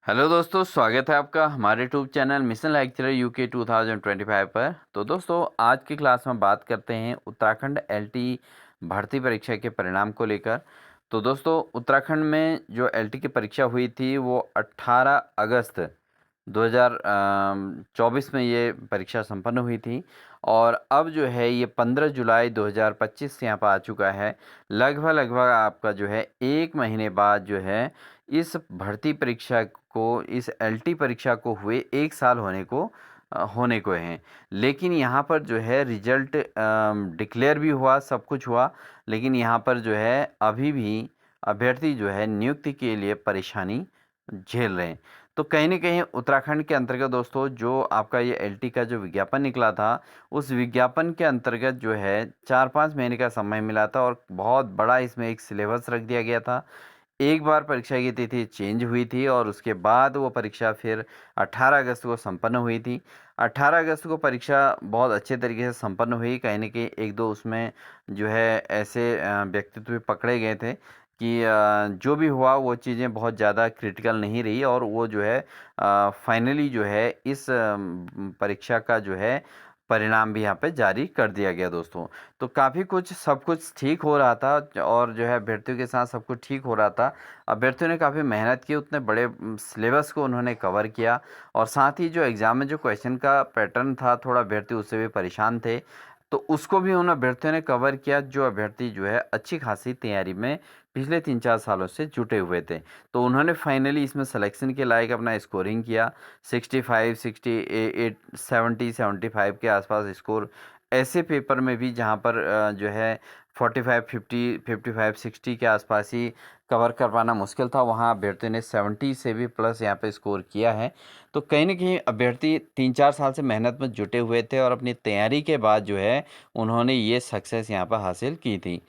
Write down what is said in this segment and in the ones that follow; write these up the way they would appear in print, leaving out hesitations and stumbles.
Hello दोस्तों, स्वागत है आपका हमारे YouTube channel mission lecturer UK 2025 पर। तो दोस्तों, आज की क्लास में बात करते हैं उत्तराखंड एलटी भर्ती परीक्षा के परिणाम को लेकर। तो दोस्तों, उत्तराखंड में जो एलटी की परीक्षा हुई थी वो 18 अगस्त 2024 में ये परीक्षा संपन्न हुई थी और अब जो है ये 15 जुलाई 2025 से यहाँ पर आ चुका है। लगभग आपका जो है 1 महीने बाद जो है इस भर्ती परीक्षा को, इस एलटी परीक्षा को हुए 1 साल होने को हैं। लेकिन यहाँ पर जो है रिजल्ट डिक्लेयर भी हुआ, सब कुछ हुआ, लेकिन यहाँ पर जो है अभी भी अभ्यर्थी जो है नियुक्ति के लिए परेशानी झेल रहे हैं। तो कहीं न कहीं उत्तराखंड के अंतर्गत दोस्तों जो आपका ये एलटी का जो विज्ञापन निकला था, उस विज्ञापन के अंतर्गत जो है 4-5 महीने का समय मिला था और बहुत बड़ा इसमें एक सिलेबस रख दिया गया था। एक बार परीक्षा की तिथि चेंज हुई थी और उसके बाद वो परीक्षा फिर 18 अगस्त को संपन्न हुई थी। 18 अगस्त को परीक्षा बहुत अच्छे तरीके से संपन्न हुई। कहीं न कहीं 1-2 उसमें जो है ऐसे व्यक्तित्व भी पकड़े गए थे कि जो भी हुआ वो चीज़ें बहुत ज़्यादा क्रिटिकल नहीं रही और वो जो है फाइनली जो है इस परीक्षा का जो है परिणाम भी यहाँ पे जारी कर दिया गया दोस्तों। तो काफ़ी कुछ सब कुछ ठीक हो रहा था और जो है अभ्यर्थियों के साथ सब कुछ ठीक हो रहा था। अभ्यर्थियों ने काफ़ी मेहनत की, उतने बड़े सिलेबस को उन्होंने कवर किया और साथ ही जो एग्ज़ाम में जो क्वेश्चन का पैटर्न था, थोड़ा अभ्यर्थी उससे भी परेशान थे। तो उसको भी उन अभ्यर्थियों ने कवर किया जो अभ्यर्थी जो है अच्छी खासी तैयारी में पिछले 3-4 सालों से जुटे हुए थे। तो उन्होंने फाइनली इसमें सिलेक्शन के लायक अपना स्कोरिंग किया। 65, 68, 70, 75 के आसपास स्कोर ऐसे पेपर में भी जहाँ पर जो है 45, 50, 55, 60 के आसपास ही कवर कर पाना मुश्किल था, वहाँ अभ्यर्थियों ने 70 से भी प्लस यहाँ पे स्कोर किया है। तो कहीं न कहीं अभ्यर्थी 3-4 साल से मेहनत में जुटे हुए थे और अपनी तैयारी के बाद जो है उन्होंने ये सक्सेस यहाँ पर हासिल की थी।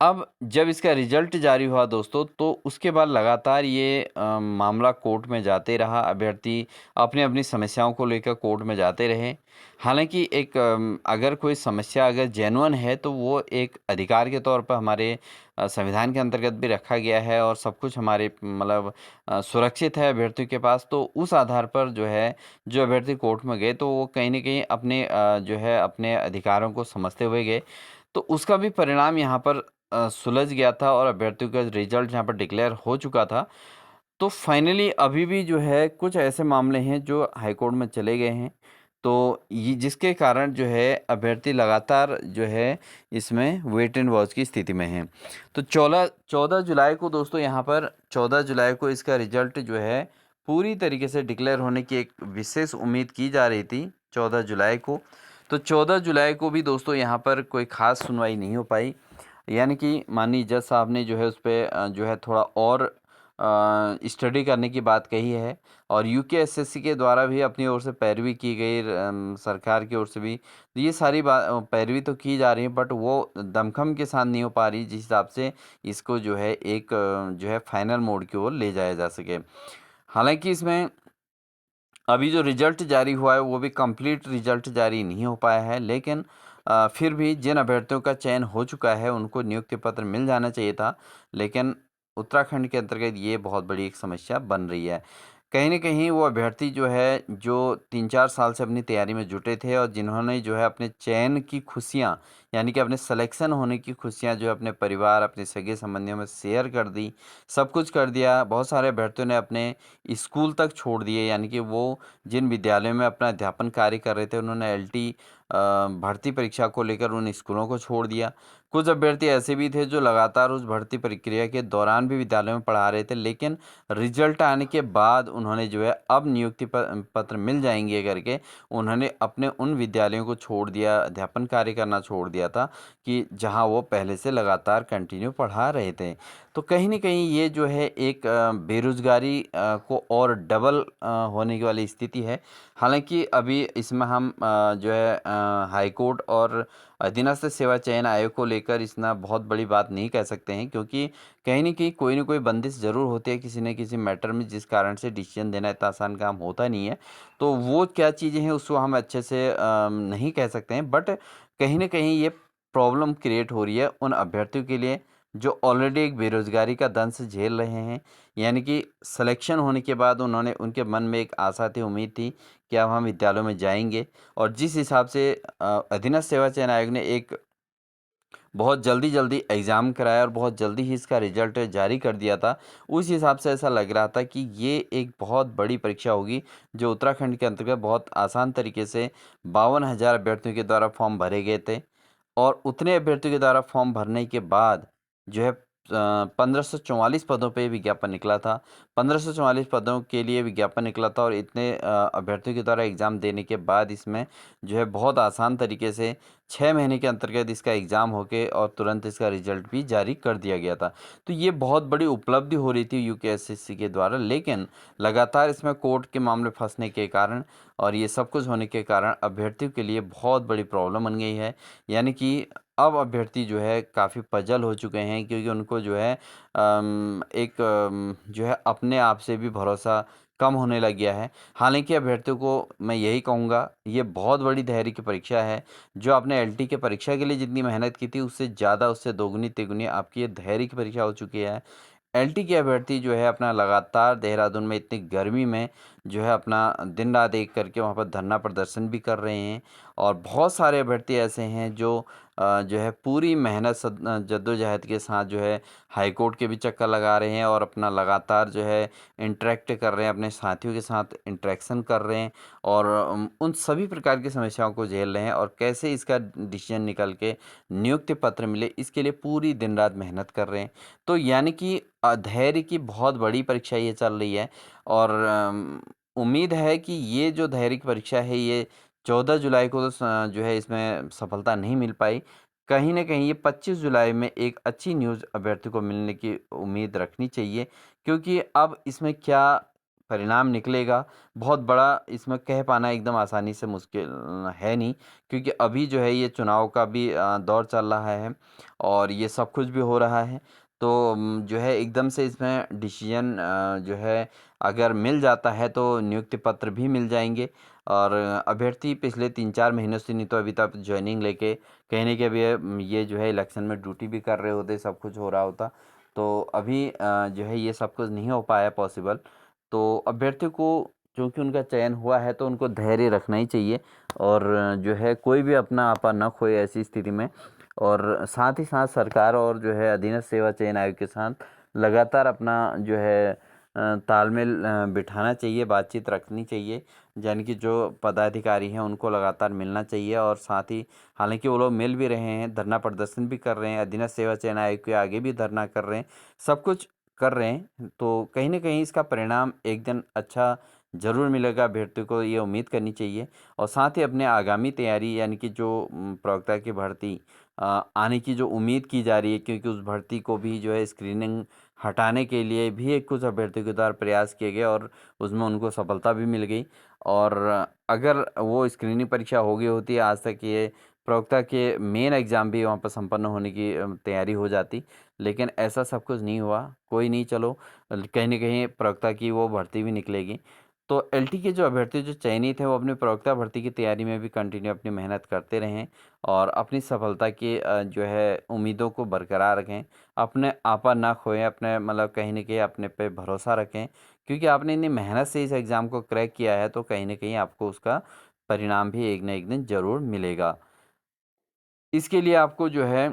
अब जब इसका रिजल्ट जारी हुआ दोस्तों, तो उसके बाद लगातार ये मामला कोर्ट में जाते रहा। अभ्यर्थी अपनी-अपनी समस्याओं को लेकर कोर्ट में जाते रहे। हालाँकि एक अगर कोई समस्या अगर जेन्युइन है, तो वो एक अधिकार के तौर पर हमारे संविधान के अंतर्गत भी रखा गया है और सब कुछ हमारे मतलब सुरक्षित है अभ्यर्थियों के पास। तो उस आधार पर जो है, जो अभ्यर्थी कोर्ट में गए, तो वो कहीं न कहीं अपने जो है अपने अधिकारों को समझते हुए गए। तो उसका भी परिणाम यहाँ पर सुलझ गया था और अभ्यर्थियों का रिजल्ट यहाँ पर डिक्लेयर हो चुका था। तो फाइनली अभी भी जो है कुछ ऐसे मामले हैं जो हाई कोर्ट में चले गए हैं। तो ये जिसके कारण जो है अभ्यर्थी लगातार जो है इसमें वेट एंड वॉच की स्थिति में हैं। तो 14 जुलाई को दोस्तों यहाँ पर 14 जुलाई को इसका रिजल्ट जो है पूरी तरीके से डिक्लेयर होने की एक विशेष उम्मीद की जा रही थी 14 जुलाई को। तो 14 जुलाई को भी दोस्तों यहाँ पर कोई ख़ास सुनवाई नहीं हो पाई। यानी कि माननीय जज साहब ने जो है उस पे जो है थोड़ा और स्टडी करने की बात कही है और यूकेएसएससी के द्वारा भी अपनी ओर से पैरवी की गई, सरकार की ओर से भी। तो ये सारी पैरवी तो की जा रही है, बट वो दमखम के साथ नहीं हो पा रही जिस हिसाब से इसको जो है एक जो है फाइनल मोड की ओर ले जाया जा सके। हालांकि इसमें अभी जो रिजल्ट जारी हुआ है वो भी कंप्लीट रिजल्ट जारी नहीं हो पाया है, लेकिन फिर भी जिन अभ्यर्थियों का चयन हो चुका है उनको नियुक्ति पत्र मिल जाना चाहिए था। लेकिन उत्तराखंड के अंतर्गत ये बहुत बड़ी एक समस्या बन रही है। कहीं न कहीं वो अभ्यर्थी जो है, जो 3-4 साल से अपनी तैयारी में जुटे थे और जिन्होंने जो है अपने चयन की खुशियाँ, यानी कि अपने सिलेक्शन होने की खुशियाँ जो है अपने परिवार, अपने सगे-संबंधियों में शेयर कर दी, सब कुछ कर दिया। बहुत सारे अभ्यर्थियों ने अपने स्कूल तक छोड़ दिए, यानी कि वो जिन विद्यालयों में अपना अध्यापन कार्य कर रहे थे उन्होंने एलटी भर्ती परीक्षा को लेकर उन स्कूलों को छोड़ दिया। कुछ अभ्यर्थी ऐसे भी थे जो लगातार उस भर्ती प्रक्रिया के दौरान भी विद्यालयों में पढ़ा रहे थे, लेकिन रिजल्ट आने के बाद उन्होंने जो है अब नियुक्ति पत्र मिल जाएंगे करके उन्होंने अपने उन विद्यालयों को छोड़ दिया, अध्यापन कार्य करना छोड़ दिया था कि जहां वो पहले से लगातार कंटिन्यू पढ़ा रहे थे। तो कहीं न कहीं ये जो है एक बेरोज़गारी को और डबल होने की वाली स्थिति है। हालाँकि अभी इसमें हम जो है हाई कोर्ट और अधीनस्थ सेवा चयन आयोग को लेकर इतना बहुत बड़ी बात नहीं कह सकते हैं, क्योंकि कहीं न कहीं कोई न कोई बंदिश ज़रूर होती है किसी न किसी मैटर में, जिस कारण से डिसीज़न देना इतना आसान काम होता नहीं है। तो वो क्या चीज़ें हैं उसको हम अच्छे से नहीं कह सकते हैं, बट कहीं न कहीं ये प्रॉब्लम क्रिएट हो रही है उन अभ्यर्थियों के लिए जो ऑलरेडी एक बेरोज़गारी का दंश झेल रहे हैं। यानी कि सिलेक्शन होने के बाद उन्होंने उनके मन में एक आशा थी, उम्मीद थी कि अब हम विद्यालयों में जाएँगे, और जिस हिसाब से अधीनस्थ सेवा चयन आयोग ने एक बहुत जल्दी-जल्दी एग्ज़ाम कराया और बहुत जल्दी ही इसका रिज़ल्ट जारी कर दिया था। उस हिसाब से ऐसा लग रहा था कि ये एक बहुत बड़ी परीक्षा होगी, जो उत्तराखंड के अंतर्गत बहुत आसान तरीके से 52,000 अभ्यर्थियों के द्वारा फॉर्म भरे गए थे। और उतने अभ्यर्थियों के द्वारा फॉर्म भरने के बाद जो है 1544 पदों पे विज्ञापन निकला था। 1544 पदों के लिए विज्ञापन निकला था, और इतने अभ्यर्थियों के द्वारा एग्ज़ाम देने के बाद इसमें जो है बहुत आसान तरीके से 6 महीने के अंतर्गत इसका एग्ज़ाम होके और तुरंत इसका रिज़ल्ट भी जारी कर दिया गया था। तो ये बहुत बड़ी उपलब्धि हो रही थी यूकेएसएससी के द्वारा, लेकिन लगातार इसमें कोर्ट के मामले फँसने के कारण और ये सब कुछ होने के कारण अभ्यर्थियों के लिए बहुत बड़ी प्रॉब्लम बन गई है। यानी कि अब अभ्यर्थी जो है काफ़ी पज़ल हो चुके हैं, क्योंकि उनको जो है जो है अपने आप से भी भरोसा कम होने लग गया है। हालाँकि अभ्यर्थियों को मैं यही कहूँगा, ये बहुत बड़ी धैर्य की परीक्षा है। जो आपने एलटी की परीक्षा के लिए जितनी मेहनत की थी, उससे ज़्यादा, उससे दोगुनी-तिगुनी आपकी ये धैर्य की परीक्षा हो चुकी है। एलटी के अभ्यर्थी जो है अपना लगातार देहरादून में इतनी गर्मी में जो है अपना दिन रात एक करके वहाँ पर धरना प्रदर्शन भी कर रहे हैं, और बहुत सारे अभ्यर्थी ऐसे हैं जो जो है पूरी मेहनत जद्दोजहद के साथ जो है हाई कोर्ट के भी चक्कर लगा रहे हैं, और अपना लगातार जो है इंटरेक्ट कर रहे हैं, अपने साथियों के साथ इंटरेक्शन कर रहे हैं, और उन सभी प्रकार की समस्याओं को झेल रहे हैं, और कैसे इसका डिसीजन निकल के नियुक्ति पत्र मिले, इसके लिए पूरी दिन रात मेहनत कर रहे हैं। तो यानी कि धैर्य की बहुत बड़ी परीक्षा ये चल रही है, और उम्मीद है कि ये जो धैर्य की परीक्षा है, ये 14 जुलाई को तो जो है इसमें सफलता नहीं मिल पाई। कहीं न कहीं ये 25 जुलाई में एक अच्छी न्यूज़ अभ्यर्थी को मिलने की उम्मीद रखनी चाहिए, क्योंकि अब इसमें क्या परिणाम निकलेगा, बहुत बड़ा इसमें कह पाना एकदम आसानी से मुश्किल है नहीं, क्योंकि अभी जो है ये चुनाव का भी दौर चल रहा है, और ये सब कुछ भी हो रहा है। तो जो है एकदम से इसमें डिसीजन जो है अगर मिल जाता है तो नियुक्ति पत्र भी मिल जाएँगे, और अभ्यर्थी पिछले 3-4 महीनों से नहीं तो अभी तक जॉइनिंग लेके कहीं न कहीं ये जो है इलेक्शन में ड्यूटी भी कर रहे होते, सब कुछ हो रहा होता। तो अभी जो है ये सब कुछ नहीं हो पाया पॉसिबल। तो अभ्यर्थियों को चूँकि उनका चयन हुआ है तो उनको धैर्य रखना ही चाहिए, और जो है कोई भी अपना आपा ना खोए ऐसी स्थिति में। और साथ ही साथ सरकार और जो है अधीनस्थ सेवा चयन आयोग के साथ लगातार अपना जो है तालमेल बिठाना चाहिए, बातचीत रखनी चाहिए। यानी कि जो पदाधिकारी हैं उनको लगातार मिलना चाहिए, और साथ ही हालाँकि वो लोग मिल भी रहे हैं, धरना प्रदर्शन भी कर रहे हैं, अधीनस्थ सेवा चयन आयोग के आगे भी धरना कर रहे हैं, सब कुछ कर रहे हैं। तो कहीं न कहीं इसका परिणाम एक दिन अच्छा ज़रूर मिलेगा, अभ्यर्थी को ये उम्मीद करनी चाहिए। और साथ ही अपने आगामी तैयारी, यानी कि जो प्रवक्ता की भर्ती आने की जो उम्मीद की जा रही है, क्योंकि उस भर्ती को भी जो है स्क्रीनिंग हटाने के लिए भी एक कुछ अभ्यर्थियों के द्वारा प्रयास किए गए, और उसमें उनको सफलता भी मिल गई। और अगर वो स्क्रीनिंग परीक्षा हो गई होती, आज तक ये प्रवक्ता के मेन एग्ज़ाम भी वहाँ पर संपन्न होने की तैयारी हो जाती, लेकिन ऐसा सब कुछ नहीं हुआ। कोई नहीं, चलो कहीं न कहीं प्रवक्ता की वो भर्ती भी निकलेगी। तो एलटी के जो अभ्यर्थी जो चयनित हैं, वो अपनी प्रवक्ता भर्ती की तैयारी में भी कंटिन्यू अपनी मेहनत करते रहें, और अपनी सफलता की जो है उम्मीदों को बरकरार रखें। अपने आपा ना खोएँ, अपने मतलब कहीं न कहीं अपने पे भरोसा रखें, क्योंकि आपने इतनी मेहनत से इस एग्ज़ाम को क्रैक किया है, तो कहीं न कहीं आपको उसका परिणाम भी एक ना एक दिन ज़रूर मिलेगा। इसके लिए आपको जो है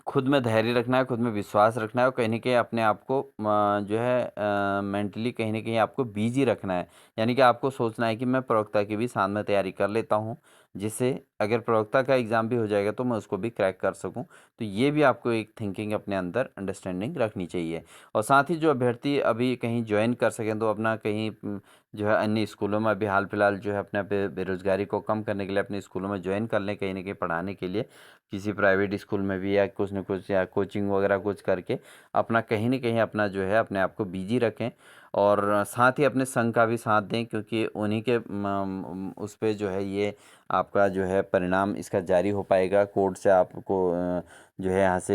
खुद में धैर्य रखना है, खुद में विश्वास रखना है, और कहीं न कहीं अपने आप को जो है मेंटली कहीं न कहीं आपको बिज़ी रखना है। यानी कि आपको सोचना है कि मैं प्रवक्ता की भी साथ में तैयारी कर लेता हूँ, जिससे अगर प्रवक्ता का एग्ज़ाम भी हो जाएगा तो मैं उसको भी क्रैक कर सकूँ। तो ये भी आपको एक थिंकिंग अपने अंदर अंडरस्टैंडिंग रखनी चाहिए। और साथ ही जो अभ्यर्थी अभी कहीं जॉइन कर सकें, तो अपना कहीं जो है अन्य स्कूलों में अभी हाल-फिलहाल जो है अपने बेरोज़गारी को कम करने के लिए अपने स्कूलों में जॉइन कर लें, कहीं न कहीं पढ़ाने के लिए। किसी प्राइवेट स्कूल में भी, या कुछ न कुछ, या कोचिंग वगैरह कुछ करके अपना कहीं न कहीं अपना जो है अपने आप को बिज़ी रखें, और साथ ही अपने संघ का भी साथ दें, क्योंकि उन्हीं के उस पे जो है ये आपका जो है परिणाम इसका जारी हो पाएगा, कोर्ट से आपको जो है यहाँ से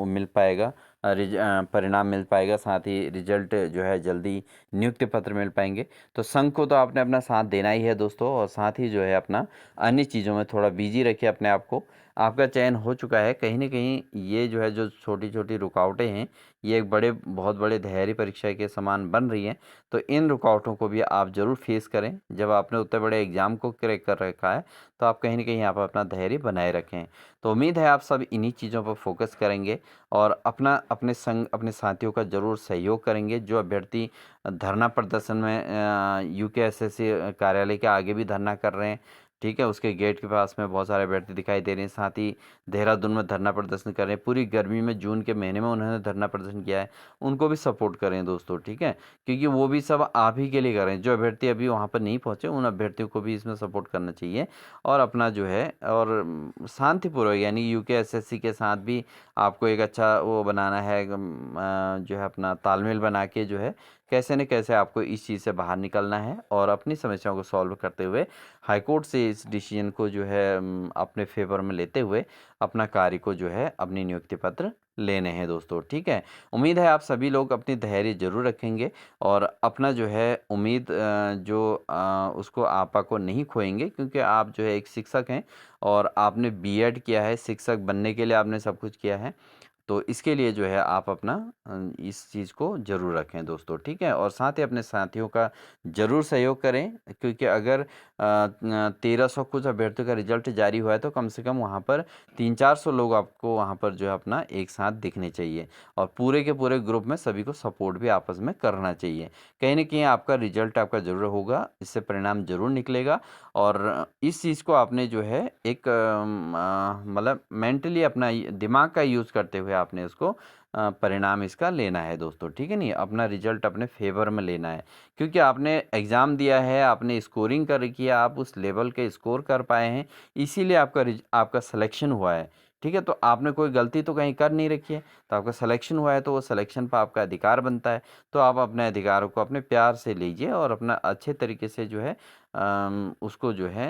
मिल पाएगा। परिणाम मिल पाएगा, साथ ही रिजल्ट जो है जल्दी नियुक्ति पत्र मिल पाएंगे। तो संघ को तो आपने अपना साथ देना ही है दोस्तों, और साथ ही जो है अपना अन्य चीज़ों में थोड़ा बिजी रखिए अपने आप को। आपका चयन हो चुका है, कहीं न कहीं ये जो है जो छोटी-छोटी रुकावटें हैं, ये एक बहुत बड़े धैर्य परीक्षा के समान बन रही हैं। तो इन रुकावटों को भी आप ज़रूर फेस करें। जब आपने उतने बड़े एग्ज़ाम को क्रैक कर रखा है, तो आप कहीं न कहीं यहाँ पर अपना धैर्य बनाए रखें। तो उम्मीद है आप सब इन्हीं चीज़ों पर फ़ोकस करेंगे और अपने संग अपने साथियों का ज़रूर सहयोग करेंगे। जो अभ्यर्थी धरना प्रदर्शन में यूकेएसएससी कार्यालय के आगे भी धरना कर रहे हैं, ठीक है? उसके गेट के पास में बहुत सारे अभ्यर्थी दिखाई दे रहे हैं। साथ ही देहरादून में धरना प्रदर्शन कर रहे हैं। पूरी गर्मी में जून के महीने में उन्होंने धरना प्रदर्शन किया है। उनको भी सपोर्ट करें दोस्तों, ठीक है? क्योंकि वो भी सब आप ही के लिए कर रहे हैं। जो अभ्यर्थी अभी वहाँ पर नहीं पहुँचे, उन अभ्यर्थियों को भी इसमें सपोर्ट करना चाहिए और अपना जो है और शांतिपूर्वक यानी यूकेएसएससी के साथ भी आपको एक अच्छा वो बनाना है, जो है अपना तालमेल बना के जो है कैसे न कैसे आपको इस चीज़ से बाहर निकलना है और अपनी समस्याओं को सॉल्व करते हुए हाईकोर्ट से इस डिसीजन को जो है अपने फेवर में लेते हुए अपना कार्य को जो है अपनी नियुक्ति पत्र लेने हैं दोस्तों, ठीक है? उम्मीद है आप सभी लोग अपनी धैर्य ज़रूर रखेंगे और अपना जो है उम्मीद उसको आपा को नहीं खोएंगे, क्योंकि आप जो है एक शिक्षक हैं और आपने बीएड किया है, शिक्षक बनने के लिए आपने सब कुछ किया है। तो इसके लिए जो है आप अपना इस चीज़ को ज़रूर रखें दोस्तों, ठीक है? और साथ ही अपने साथियों का ज़रूर सहयोग करें, क्योंकि अगर 1300 कुछ अभ्यर्थियों का रिजल्ट जारी हुआ है, तो कम से कम वहाँ पर 300-400 लोग आपको वहाँ पर जो है अपना एक साथ दिखने चाहिए और पूरे के पूरे ग्रुप में सभी को सपोर्ट भी आपस में करना चाहिए। कहीं न कहीं आपका रिजल्ट आपका ज़रूर होगा, इससे परिणाम ज़रूर निकलेगा और इस चीज़ को आपने जो है एक मतलब मेंटली अपना दिमाग का यूज़ करते हुए आपने उसको परिणाम इसका लेना है दोस्तों, ठीक है नहीं? अपना रिजल्ट अपने फेवर में लेना है, क्योंकि आपने एग्ज़ाम दिया है, आपने स्कोरिंग कर रखी है, आप उस लेवल के स्कोर कर पाए हैं, इसीलिए आपका सिलेक्शन हुआ है, ठीक है? तो आपने कोई गलती तो कहीं कर नहीं रखी है, तो आपका सिलेक्शन हुआ है, तो वो सिलेक्शन पर आपका अधिकार बनता है। तो आप अपने अधिकारों को अपने प्यार से लीजिए और अपना अच्छे तरीके से जो है उसको जो है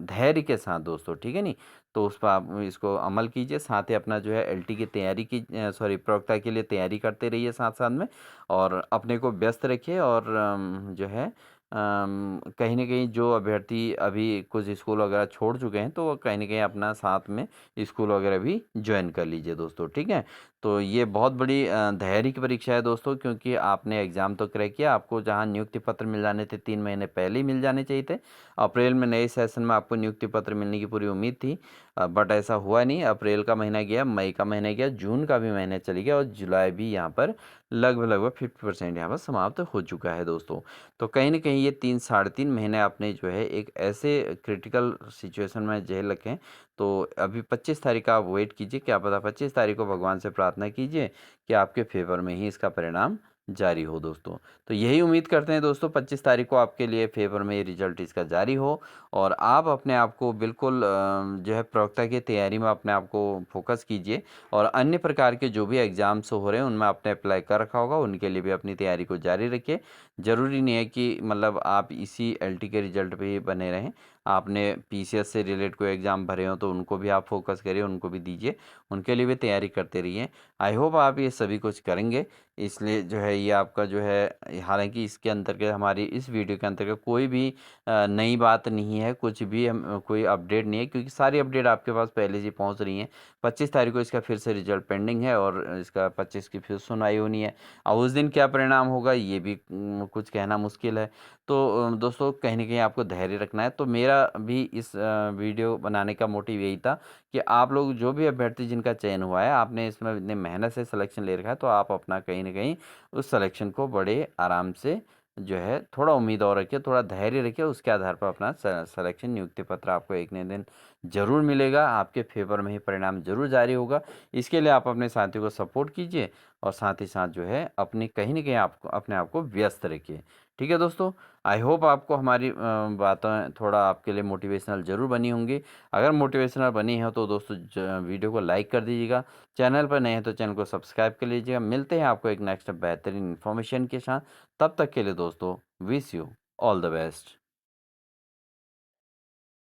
धैर्य के साथ दोस्तों, ठीक है नहीं? तो उस पर आप इसको अमल कीजिए, साथ ही अपना जो है एलटी की तैयारी की सॉरी प्रवक्ता के लिए तैयारी करते रहिए साथ-साथ में और अपने को व्यस्त रखिए और जो है कहीं न कहीं जो अभ्यर्थी अभी कुछ स्कूल वगैरह छोड़ चुके हैं, तो वो कहीं न कहीं अपना साथ में स्कूल वगैरह भी जॉइन कर लीजिए दोस्तों, ठीक है? तो ये बहुत बड़ी धैर्य की परीक्षा है दोस्तों, क्योंकि आपने एग्ज़ाम तो क्रैक किया, आपको जहाँ नियुक्ति पत्र मिल जाने थे 3 महीने पहले ही मिल जाने चाहिए थे। अप्रैल में नए सेशन में आपको नियुक्ति पत्र मिलने की पूरी उम्मीद थी, बट ऐसा हुआ नहीं। अप्रैल का महीना गया, मई का महीना गया, जून का भी महीना चली गया और जुलाई भी यहाँ पर लगभग 50% यहाँ पर समाप्त हो चुका है दोस्तों। तो कहीं न कहीं ये 3 साढ़े 3 महीने आपने जो है एक ऐसे क्रिटिकल सिचुएशन में झेल रखे हैं। तो अभी 25 तारीख का आप वेट कीजिए, क्या पता 25 तारीख को भगवान से प्रार्थना कीजिए कि आपके फ़ेवर में ही इसका परिणाम जारी हो दोस्तों। तो यही उम्मीद करते हैं दोस्तों 25 तारीख को आपके लिए फ़ेवर में ये रिज़ल्ट इसका जारी हो और आप अपने आप को बिल्कुल जो है प्रवक्ता की तैयारी में अपने आप को फ़ोकस कीजिए और अन्य प्रकार के जो भी एग्ज़ाम्स हो रहे हैं उनमें आपने अप्लाई कर रखा होगा, उनके लिए भी अपनी तैयारी को जारी रखिए। ज़रूरी नहीं है कि मतलब आप इसी एलटी के रिज़ल्ट पे ही बने रहें। आपने पीसीएस से रिलेटेड कोई एग्ज़ाम भरे हो तो उनको भी आप फ़ोकस करिए, उनको भी दीजिए, उनके लिए भी तैयारी करते रहिए। आई होप आप ये सभी कुछ करेंगे, इसलिए जो है ये आपका जो है हालाँकि इसके अंतर्गत हमारी इस वीडियो के अंतर्गत कोई भी नई बात नहीं है, कुछ भी हम कोई अपडेट नहीं है, क्योंकि सारी अपडेट आपके पास पहले से पहुँच रही हैं। 25 तारीख को इसका फिर से रिज़ल्ट पेंडिंग है और इसका 25 की फिर सुनवाई होनी है। अब उस दिन क्या परिणाम होगा ये भी कुछ कहना मुश्किल है। तो दोस्तों कहीं न कहीं आपको धैर्य रखना है। तो मेरा भी इस वीडियो बनाने का मोटिव यही था कि आप लोग जो भी अभ्यर्थी जिनका चयन हुआ है, आपने इसमें इतने मेहनत से सिलेक्शन ले रखा है, तो आप अपना कहीं न कहीं उस सिलेक्शन को बड़े आराम से जो है थोड़ा उम्मीद और रखिए, थोड़ा धैर्य रखिए, उसके आधार पर अपना सिलेक्शन नियुक्ति पत्र आपको एक न दिन ज़रूर मिलेगा, आपके फ़ेवर में ही परिणाम ज़रूर जारी होगा। इसके लिए आप अपने साथियों को सपोर्ट कीजिए और साथ ही साथ जो है अपनी कहीं न कहीं आपको अपने आप को व्यस्त रखिए। ठीक है दोस्तों, आई होप आपको हमारी बातें थोड़ा आपके लिए मोटिवेशनल ज़रूर बनी होंगी। अगर मोटिवेशनल बनी हो तो दोस्तों वीडियो को लाइक कर दीजिएगा। चैनल पर नए हैं तो चैनल को सब्सक्राइब कर लीजिएगा। मिलते हैं आपको एक नेक्स्ट बेहतरीन इन्फॉर्मेशन के साथ। तब तक के लिए दोस्तों wish you all the best.